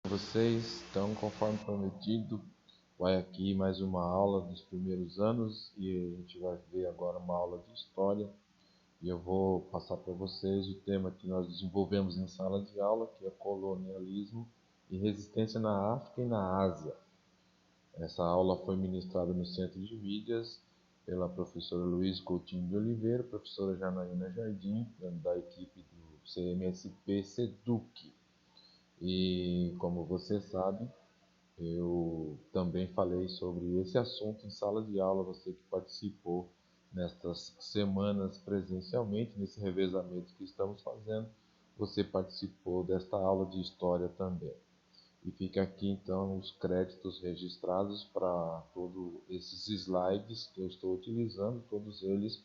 Vocês, então, conforme prometido, vai aqui mais uma aula dos primeiros anos e a gente vai ver agora uma aula de história e eu vou passar para vocês o tema que nós desenvolvemos em sala de aula, que é colonialismo e resistência na África e na Ásia. Essa aula foi ministrada no Centro de Mídias pela professora Luiz Coutinho de Oliveira, professora Janaína Jardim, da equipe do CMSP SEDUC. E como você sabe, eu também falei sobre esse assunto em sala de aula, você que participou nestas semanas presencialmente, nesse revezamento que estamos fazendo, você participou desta aula de história também. E fica aqui então os créditos registrados para todos esses slides que eu estou utilizando, todos eles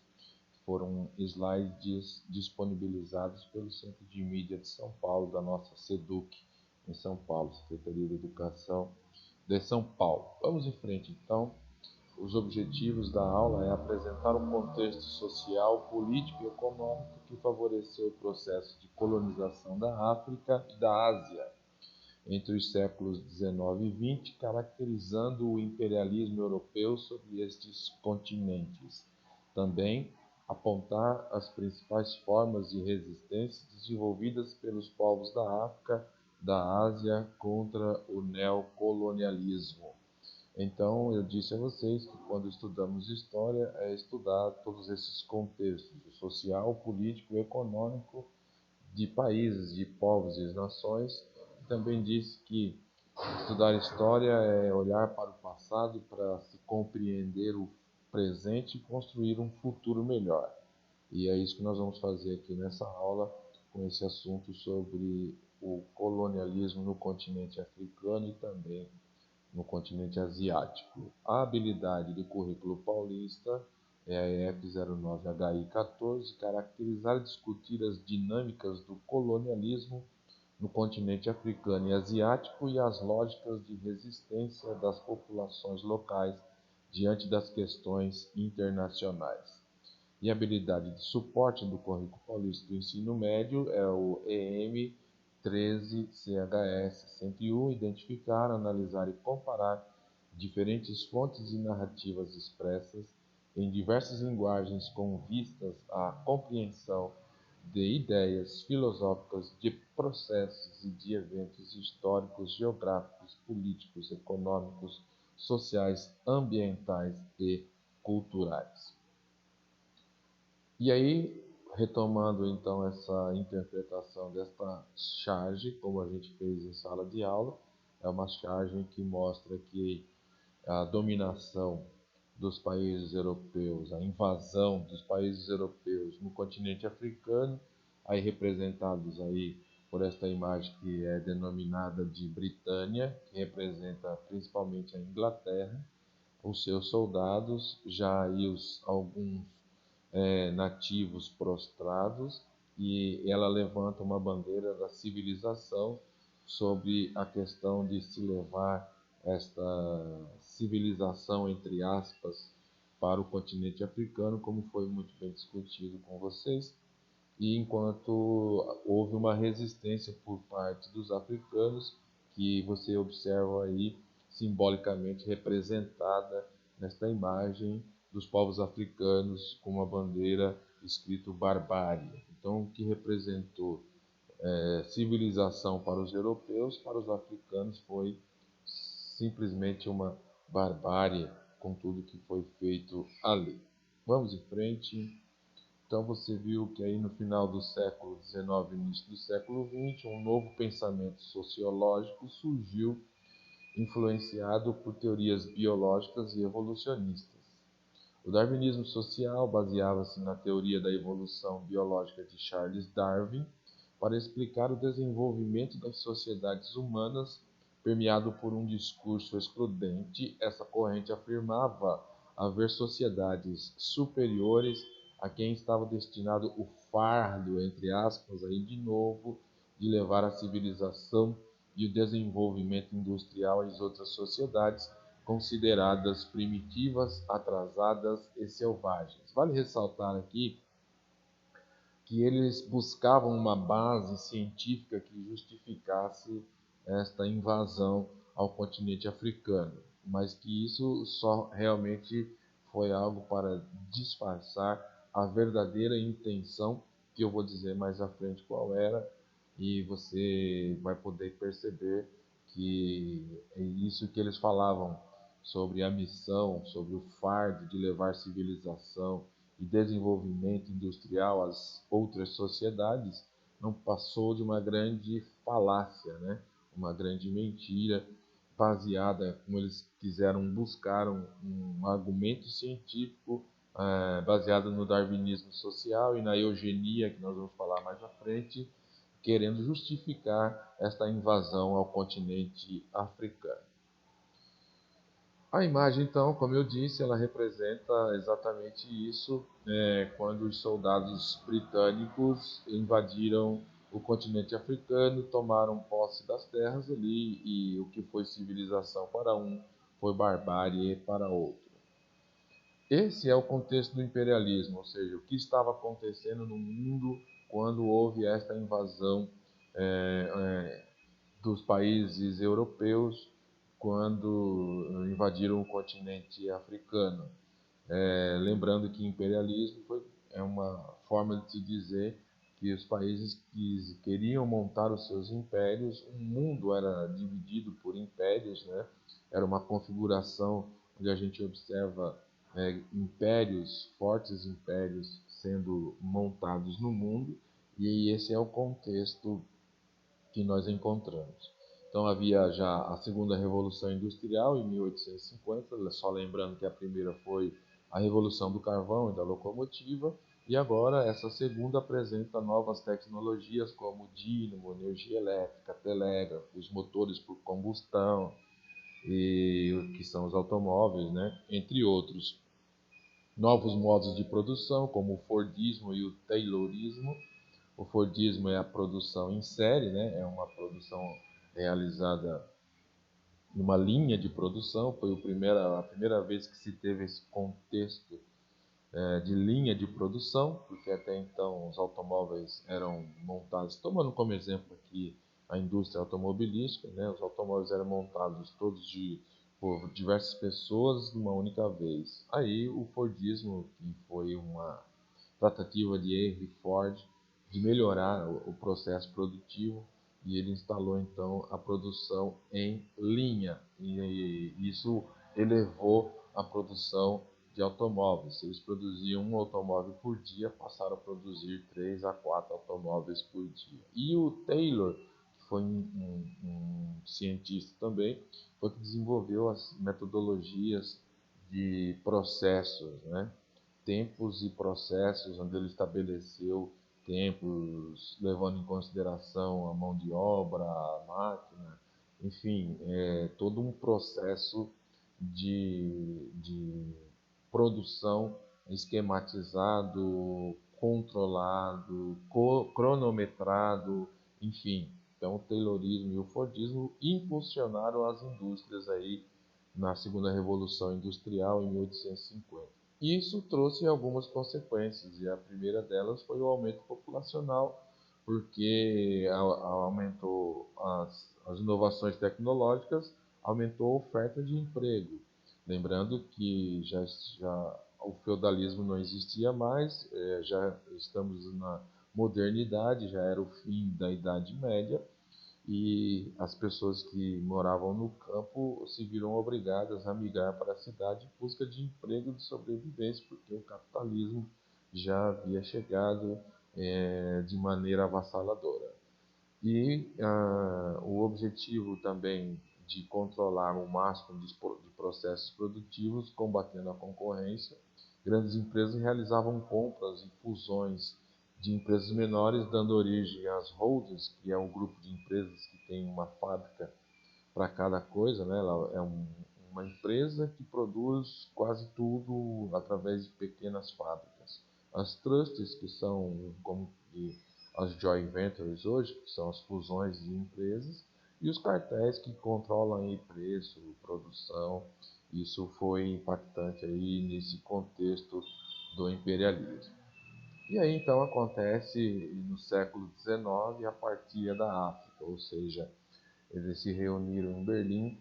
foram slides disponibilizados pelo Centro de Mídia de São Paulo, da nossa SEDUC, em São Paulo, Secretaria de Educação de São Paulo. Vamos em frente, então. Os objetivos da aula é apresentar um contexto social, político e econômico que favoreceu o processo de colonização da África e da Ásia entre os séculos XIX e XX, caracterizando o imperialismo europeu sobre estes continentes. Também apontar as principais formas de resistência desenvolvidas pelos povos da África, da Ásia contra o neocolonialismo. Então, eu disse a vocês que quando estudamos história é estudar todos esses contextos, o social, o político e o econômico de países, de povos e nações. Também disse que estudar história é olhar para o passado para se compreender o presente e construir um futuro melhor. E é isso que nós vamos fazer aqui nessa aula, com esse assunto sobre o colonialismo no continente africano e também no continente asiático. A habilidade do currículo paulista é a EF09HI14, caracterizar e discutir as dinâmicas do colonialismo no continente africano e asiático e as lógicas de resistência das populações locais diante das questões internacionais. E a habilidade de suporte do currículo paulista do ensino médio é o EM 13 CHS 101, identificar, analisar e comparar diferentes fontes e narrativas expressas em diversas linguagens com vistas à compreensão de ideias filosóficas, de processos e de eventos históricos, geográficos, políticos, econômicos, sociais, ambientais e culturais. E aí, retomando então essa interpretação desta charge, como a gente fez em sala de aula, é uma charge que mostra que a dominação dos países europeus, a invasão dos países europeus no continente africano, aí representados aí por esta imagem que é denominada de Britânia, que representa principalmente a Inglaterra, os seus soldados, já aí alguns nativos prostrados, e ela levanta uma bandeira da civilização sobre a questão de se levar esta civilização, entre aspas, para o continente africano, como foi muito bem discutido com vocês. E enquanto houve uma resistência por parte dos africanos, que você observa aí simbolicamente representada nesta imagem dos povos africanos com uma bandeira escrito barbárie. Então, o que representou civilização para os europeus, para os africanos foi simplesmente uma barbárie com tudo que foi feito ali. Vamos em frente. Então você viu que aí no final do século XIX e início do século XX, um novo pensamento sociológico surgiu, influenciado por teorias biológicas e evolucionistas. O darwinismo social baseava-se na teoria da evolução biológica de Charles Darwin para explicar o desenvolvimento das sociedades humanas, permeado por um discurso excludente. Essa corrente afirmava haver sociedades superiores a quem estava destinado o fardo, entre aspas, aí de novo, de levar a civilização e o desenvolvimento industrial às outras sociedades consideradas primitivas, atrasadas e selvagens. Vale ressaltar aqui que eles buscavam uma base científica que justificasse esta invasão ao continente africano, mas que isso só realmente foi algo para disfarçar a verdadeira intenção, que eu vou dizer mais à frente qual era, e você vai poder perceber que é isso que eles falavam sobre a missão, sobre o fardo de levar civilização e desenvolvimento industrial às outras sociedades, não passou de uma grande falácia, né? Uma grande mentira baseada, como eles quiseram buscar um argumento científico baseado no darwinismo social e na eugenia, que nós vamos falar mais à frente, querendo justificar esta invasão ao continente africano. A imagem, então, como eu disse, ela representa exatamente isso, quando os soldados britânicos invadiram o continente africano, tomaram posse das terras ali, e o que foi civilização para um foi barbárie para outro. Esse é o contexto do imperialismo, ou seja, o que estava acontecendo no mundo quando houve esta invasão dos países europeus quando invadiram o continente africano. Lembrando que imperialismo é uma forma de se dizer que os países que queriam montar os seus impérios, o mundo era dividido por impérios, né? Era uma configuração onde a gente observa impérios, fortes impérios sendo montados no mundo, e esse é o contexto que nós encontramos. Então havia já a segunda revolução industrial em 1850, só lembrando que a primeira foi a revolução do carvão e da locomotiva, e agora essa segunda apresenta novas tecnologias como dínamo, energia elétrica, telégrafo, os motores por combustão e o que são os automóveis, né? Entre outros. Novos modos de produção como o Fordismo e o Taylorismo. O Fordismo é a produção em série, né? É uma produção realizada numa linha de produção. Foi a primeira vez que se teve esse contexto de linha de produção, porque até então os automóveis eram montados, tomando como exemplo aqui a indústria automobilística, né? Os automóveis eram montados todos por diversas pessoas numa única vez. Aí o Fordismo, que foi uma tratativa de Henry Ford de melhorar o processo produtivo, e ele instalou então a produção em linha, e isso elevou a produção de automóveis. Eles produziam um automóvel por dia, passaram a produzir 3 a 4 automóveis por dia. E o Taylor, que foi um cientista também, foi que desenvolveu as metodologias de processos, né? Tempos e processos, onde ele estabeleceu tempos levando em consideração a mão de obra, a máquina, enfim, todo um processo de produção esquematizado, controlado, cronometrado, enfim. Então, o Taylorismo e o Fordismo impulsionaram as indústrias aí na segunda revolução industrial em 1850. Isso trouxe algumas consequências, e a primeira delas foi o aumento populacional, porque aumentou as inovações tecnológicas, aumentou a oferta de emprego. Lembrando que já o feudalismo não existia mais, já estamos na modernidade, já era o fim da Idade Média, e as pessoas que moravam no campo se viram obrigadas a migrar para a cidade em busca de emprego de sobrevivência, porque o capitalismo já havia chegado de maneira avassaladora. E o objetivo também de controlar o máximo de processos produtivos, combatendo a concorrência, grandes empresas realizavam compras e fusões de empresas menores, dando origem às holdings, que é um grupo de empresas que tem uma fábrica para cada coisa, né? Ela é uma empresa que produz quase tudo através de pequenas fábricas. As trusts, que são como as joint ventures hoje, que são as fusões de empresas, e os cartéis que controlam aí preço, produção. Isso foi impactante aí nesse contexto do imperialismo. E aí então acontece no século XIX a partilha da África, ou seja, Eles se reuniram em Berlim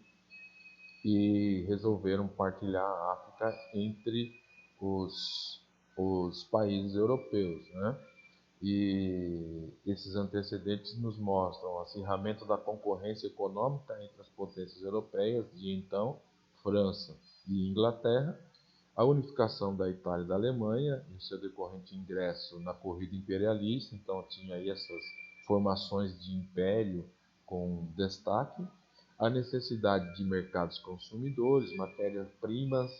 e resolveram partilhar a África entre os países europeus, né? E esses antecedentes nos mostram o acirramento da concorrência econômica entre as potências europeias de então, França e Inglaterra, a unificação da Itália e da Alemanha e o seu decorrente ingresso na corrida imperialista. Então tinha aí essas formações de império com destaque, a necessidade de mercados consumidores, matérias-primas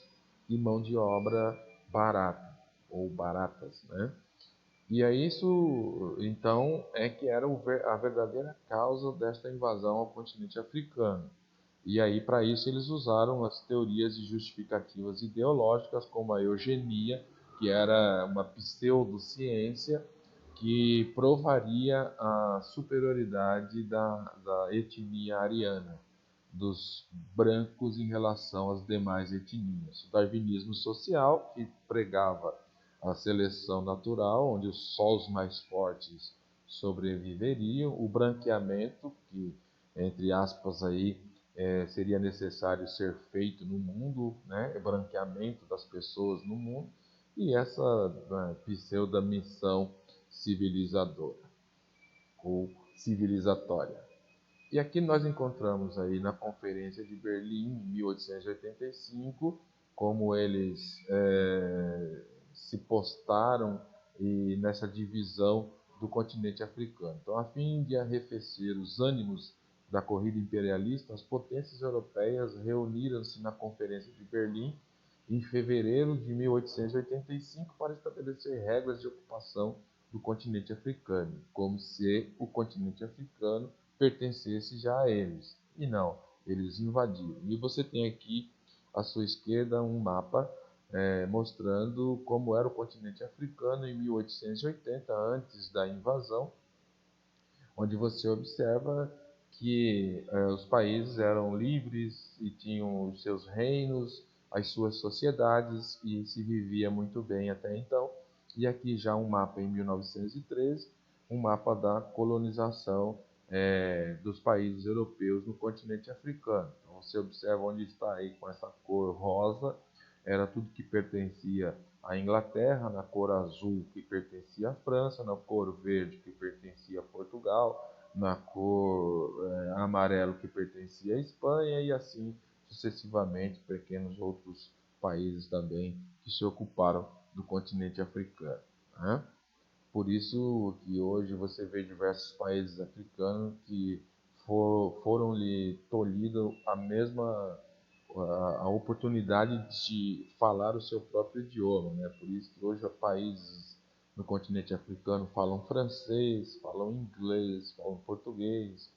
e mão de obra barata ou baratas, né? E aí isso, então, é que era a verdadeira causa desta invasão ao continente africano. E aí, para isso, eles usaram as teorias e justificativas ideológicas, como a eugenia, que era uma pseudociência que provaria a superioridade da etnia ariana, dos brancos em relação às demais etnias. O darwinismo social, que pregava a seleção natural, onde só os mais fortes sobreviveriam, o branqueamento, que, entre aspas, aí, seria necessário ser feito no mundo, né? O branqueamento das pessoas no mundo, e essa, né, pseudo missão civilizadora ou civilizatória. E aqui nós encontramos aí na Conferência de Berlim, em 1885, como eles se postaram e nessa divisão do continente africano. Então, a fim de arrefecer os ânimos da corrida imperialista, as potências europeias reuniram-se na Conferência de Berlim em fevereiro de 1885 para estabelecer regras de ocupação do continente africano, como se o continente africano pertencesse já a eles. E não, eles invadiram. E você tem aqui à sua esquerda um mapa mostrando como era o continente africano em 1880, antes da invasão, onde você observa que os países eram livres e tinham os seus reinos, as suas sociedades e se vivia muito bem até então. E aqui já um mapa em 1913, um mapa da colonização dos países europeus no continente africano. Então você observa onde está aí com essa cor rosa, era tudo que pertencia à Inglaterra, na cor azul que pertencia à França, na cor verde que pertencia a Portugal, na cor amarelo que pertencia à Espanha e assim sucessivamente pequenos outros países também que se ocuparam do continente africano, né? Por isso que hoje você vê diversos países africanos que foram-lhe tolhido a mesma a oportunidade de falar o seu próprio idioma, né? Por isso que hoje países no continente africano falam francês, falam inglês, falam português,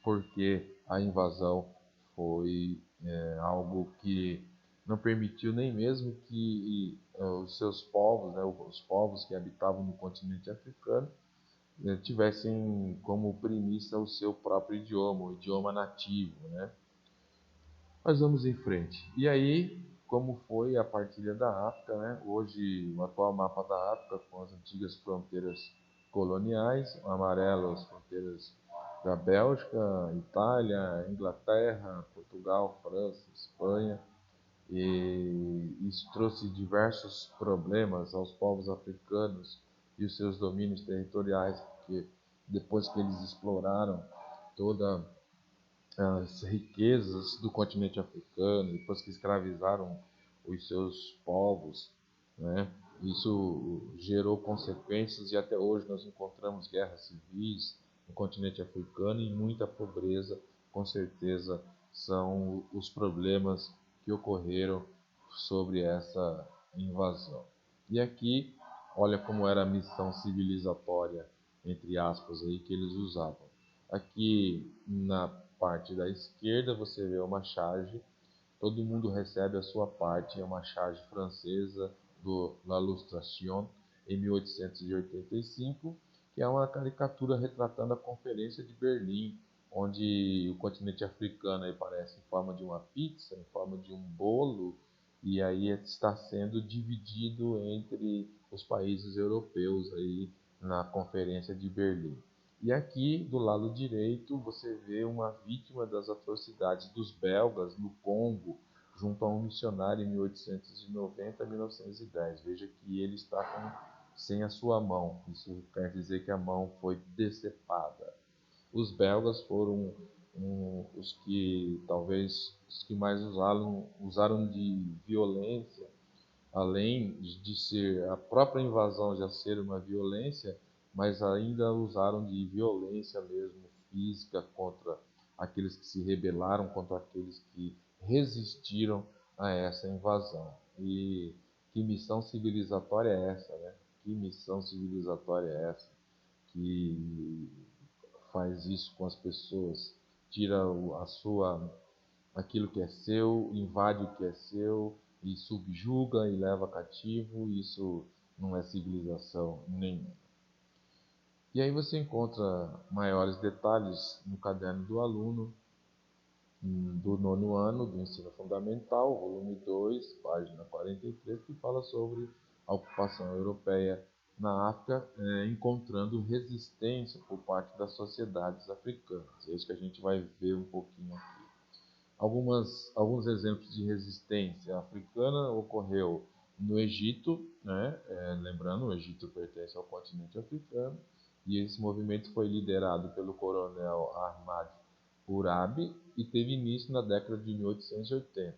porque a invasão foi algo que não permitiu nem mesmo que os seus povos, né, os povos que habitavam no continente africano, tivessem como premissa o seu próprio idioma, o idioma nativo, né? Mas vamos em frente. E aí, como foi a partilha da África, né? Hoje, o atual mapa da África com as antigas fronteiras coloniais, o amarelo as fronteiras da Bélgica, Itália, Inglaterra, Portugal, França, Espanha, e isso trouxe diversos problemas aos povos africanos e os seus domínios territoriais, porque depois que eles exploraram toda as riquezas do continente africano, depois que escravizaram os seus povos, né? Isso gerou consequências e até hoje nós encontramos guerras civis no continente africano e muita pobreza, com certeza, são os problemas que ocorreram sobre essa invasão. E aqui, olha como era a missão civilizatória, entre aspas, aí, que eles usavam. Aqui na parte da esquerda você vê uma charge, todo mundo recebe a sua parte, é uma charge francesa do La Lustration em 1885, que é uma caricatura retratando a Conferência de Berlim, onde o continente africano aí parece em forma de uma pizza, em forma de um bolo, e aí está sendo dividido entre os países europeus aí na Conferência de Berlim. E aqui, do lado direito, você vê uma vítima das atrocidades dos belgas no Congo, junto a um missionário em 1890 a 1910. Veja que ele está sem a sua mão. Isso quer dizer que a mão foi decepada. Os belgas foram os que talvez os que mais usaram de violência, além de ser a própria invasão já ser uma violência, mas ainda usaram de violência mesmo física contra aqueles que se rebelaram, contra aqueles que resistiram a essa invasão. E que missão civilizatória é essa, né? Que missão civilizatória é essa que faz isso com as pessoas? Tira a sua aquilo que é seu, invade o que é seu e subjuga e leva cativo. Isso não é civilização nenhuma. E aí você encontra maiores detalhes no caderno do aluno do nono ano do ensino fundamental, volume 2, página 43, que fala sobre a ocupação europeia na África, encontrando resistência por parte das sociedades africanas. É isso que a gente vai ver um pouquinho aqui. Alguns exemplos de resistência africana ocorreu no Egito, né? Lembrando, o Egito pertence ao continente africano, e esse movimento foi liderado pelo coronel Ahmad Urabi e teve início na década de 1880.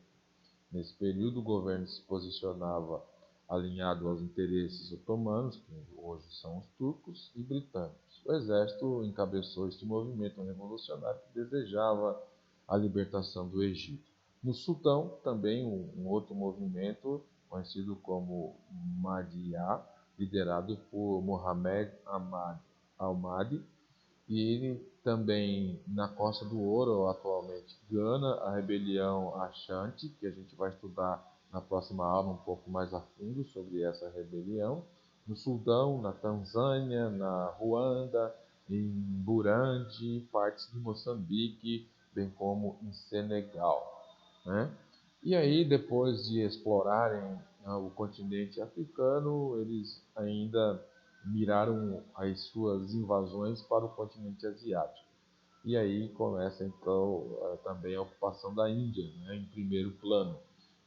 Nesse período, o governo se posicionava alinhado aos interesses otomanos, que hoje são os turcos, e britânicos. O exército encabeçou este movimento revolucionário que desejava a libertação do Egito. No Sudão, também um outro movimento conhecido como Mahdiya, liderado por Mohamed Ahmad Al-Mahdi, e também na Costa do Ouro, atualmente Gana, a rebelião Ashanti, que a gente vai estudar na próxima aula um pouco mais a fundo sobre essa rebelião. No Sudão, na Tanzânia, na Ruanda, em Burundi, partes de Moçambique, bem como em Senegal, né? E aí, depois de explorarem o continente africano, eles ainda miraram as suas invasões para o continente asiático. E aí começa então também a ocupação da Índia, né, em primeiro plano.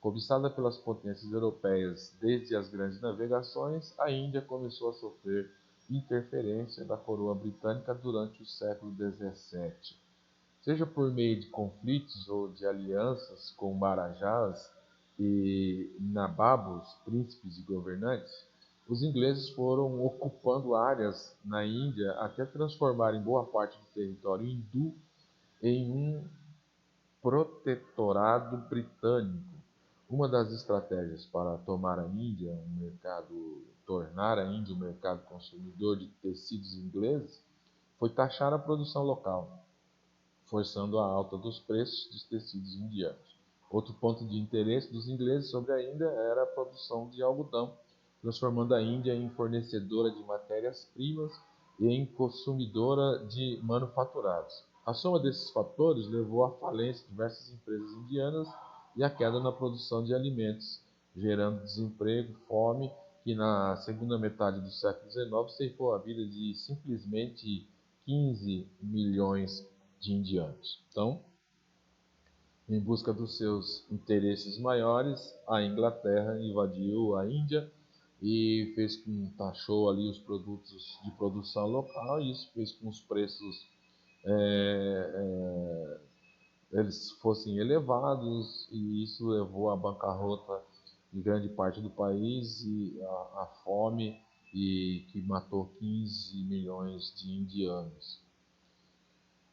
Cobiçada pelas potências europeias desde as grandes navegações, a Índia começou a sofrer interferência da coroa britânica durante o século XVII. Seja por meio de conflitos ou de alianças com marajás e nababos, príncipes e governantes, os ingleses foram ocupando áreas na Índia até transformarem boa parte do território hindu em um protetorado britânico. Uma das estratégias para tomar a Índia um mercado, tornar a Índia um mercado consumidor de tecidos ingleses, foi taxar a produção local, forçando a alta dos preços dos tecidos indianos. Outro ponto de interesse dos ingleses sobre a Índia era a produção de algodão, transformando a Índia em fornecedora de matérias-primas e em consumidora de manufaturados. A soma desses fatores levou à falência de diversas empresas indianas e à queda na produção de alimentos, gerando desemprego, fome, que na segunda metade do século XIX ceifou a vida de simplesmente 15 milhões de indianos. Então, em busca dos seus interesses maiores, a Inglaterra invadiu a Índia e taxou ali os produtos de produção local, e isso fez com que os preços eles fossem elevados, e isso levou à bancarrota de grande parte do país e à fome, e que matou 15 milhões de indianos.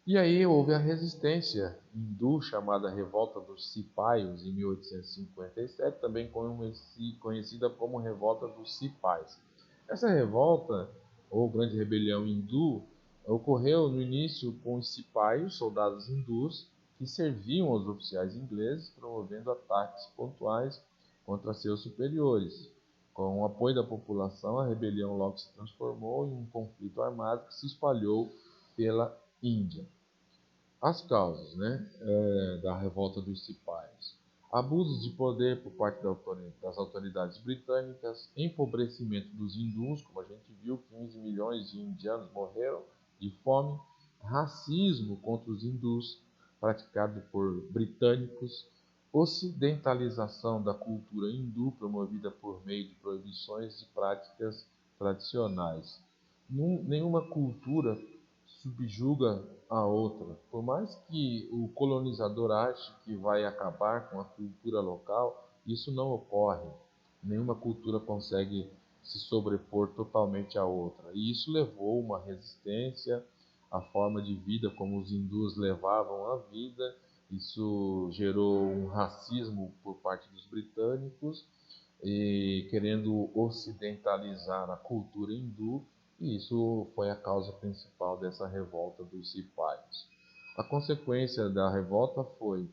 E aí houve a resistência hindu, chamada Revolta dos Cipaios, em 1857, também conhecida como Revolta dos Cipais. Essa revolta, ou Grande Rebelião Hindu, ocorreu no início com os cipaios, soldados hindus, que serviam aos oficiais ingleses, promovendo ataques pontuais contra seus superiores. Com o apoio da população, a rebelião logo se transformou em um conflito armado que se espalhou pela Índia. As causas, né, da revolta dos cipaios: abusos de poder por parte das autoridades britânicas, empobrecimento dos hindus, como a gente viu, 15 milhões de indianos morreram de fome, racismo contra os hindus, praticado por britânicos, ocidentalização da cultura hindu promovida por meio de proibições de práticas tradicionais. Nenhuma cultura subjuga a outra. Por mais que o colonizador ache que vai acabar com a cultura local, isso não ocorre. Nenhuma cultura consegue se sobrepor totalmente à outra. E isso levou uma resistência à forma de vida como os hindus levavam a vida. Isso gerou um racismo por parte dos britânicos e querendo ocidentalizar a cultura hindu, e isso foi a causa principal dessa revolta dos cipayos. A consequência da revolta foi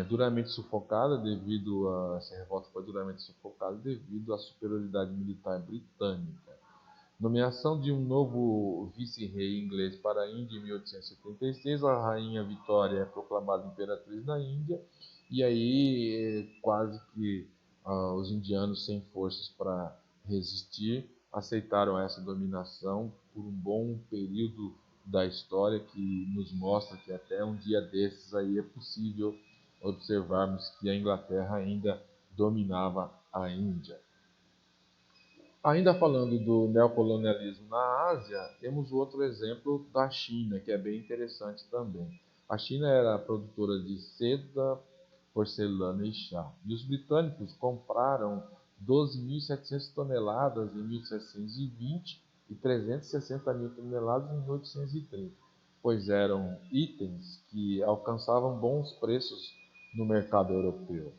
duramente sufocada devido a essa revolta foi duramente sufocada devido à superioridade militar britânica. Nomeação de um novo vice-rei inglês para a Índia em 1876, a rainha Vitória é proclamada imperatriz da Índia, e aí quase que os indianos sem forças para resistir aceitaram essa dominação por um bom período da história, que nos mostra que até um dia desses aí é possível observarmos que a Inglaterra ainda dominava a Índia. Ainda falando do neocolonialismo na Ásia, temos outro exemplo da China, que é bem interessante também. A China era produtora de seda, porcelana e chá. E os britânicos compraram 12.700 toneladas em 1720 e 360 mil toneladas em 1830, pois eram itens que alcançavam bons preços no mercado europeu.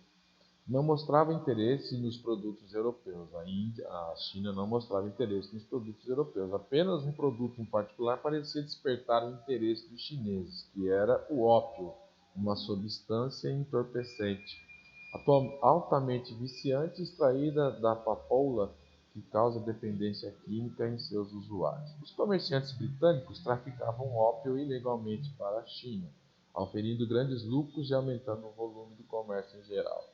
Não mostrava interesse nos produtos europeus. A China não mostrava interesse nos produtos europeus. Apenas um produto em particular parecia despertar o interesse dos chineses, que era o ópio, uma substância entorpecente, altamente viciante extraída da papoula, que causa dependência química em seus usuários. Os comerciantes britânicos traficavam ópio ilegalmente para a China, auferindo grandes lucros e aumentando o volume do comércio em geral.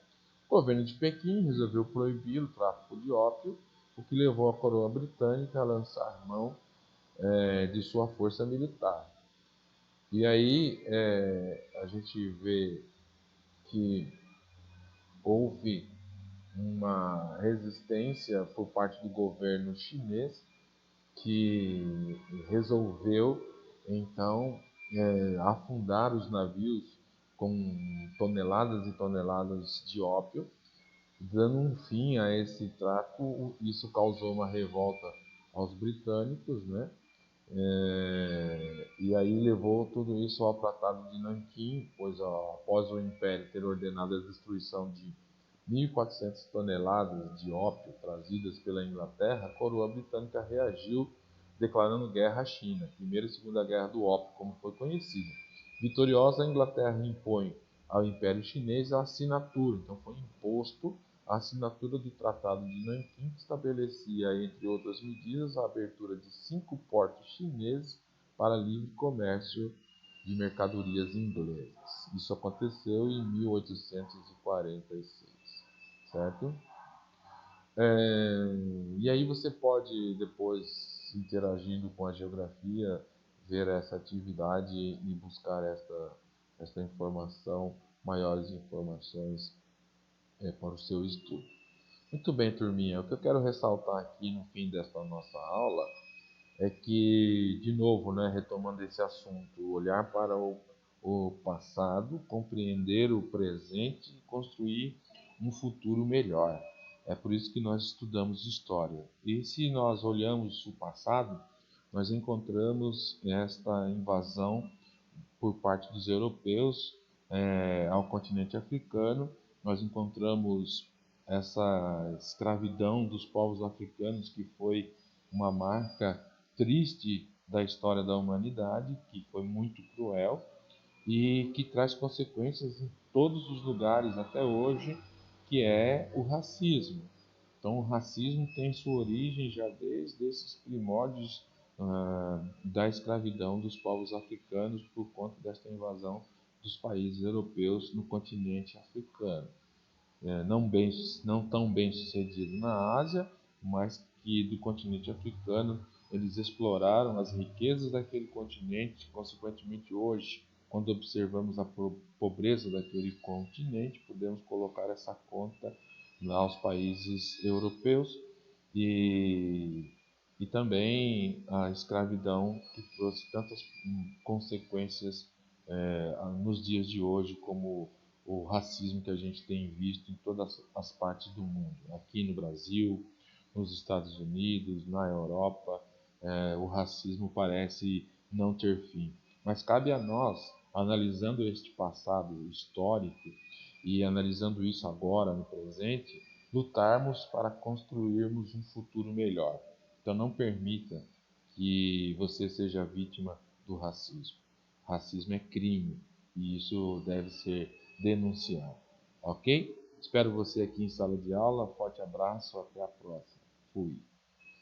O governo de Pequim resolveu proibir o tráfico de ópio, o que levou a coroa britânica a lançar mão de sua força militar. E aí a gente vê que houve uma resistência por parte do governo chinês, que resolveu então afundar os navios com toneladas e toneladas de ópio, dando um fim a esse tráfico. Isso causou uma revolta aos britânicos, né? E aí levou tudo isso ao Tratado de Nanquim, pois após o Império ter ordenado a destruição de 1.400 toneladas de ópio trazidas pela Inglaterra, a coroa britânica reagiu declarando guerra à China, Primeira e Segunda Guerra do Ópio, como foi conhecida. Vitoriosa, a Inglaterra impõe ao Império Chinês a assinatura, então foi imposto a assinatura do Tratado de Nanquim, que estabelecia, entre outras medidas, a abertura de 5 portos chineses para livre comércio de mercadorias inglesas. Isso aconteceu em 1846, certo? E aí você pode, depois, interagindo com a geografia, ver essa atividade e buscar esta informação, maiores informações para o seu estudo. Muito bem, turminha. O que eu quero ressaltar aqui no fim desta nossa aula é que, de novo, né, retomando esse assunto, olhar para o passado, compreender o presente e construir um futuro melhor. É por isso que nós estudamos história. E se nós olhamos o passado, nós encontramos esta invasão por parte dos europeus ao continente africano. Nós encontramos essa escravidão dos povos africanos, que foi uma marca triste da história da humanidade, que foi muito cruel e que traz consequências em todos os lugares até hoje, que é o racismo. Então, o racismo tem sua origem já desde esses primórdios da escravidão dos povos africanos por conta desta invasão dos países europeus no continente africano. Não tão bem sucedido na Ásia, mas que do continente africano eles exploraram as riquezas daquele continente. Consequentemente, hoje, quando observamos a pobreza daquele continente, podemos colocar essa conta lá aos países europeus e, e também a escravidão que trouxe tantas consequências nos dias de hoje, como o racismo que a gente tem visto em todas as partes do mundo, aqui no Brasil, nos Estados Unidos, na Europa. O racismo parece não ter fim. Mas cabe a nós, analisando este passado histórico e analisando isso agora, no presente, lutarmos para construirmos um futuro melhor. Então não permita que você seja vítima do racismo. Racismo é crime e isso deve ser denunciado. Ok? Espero você aqui em sala de aula. Forte abraço, até a próxima. Fui.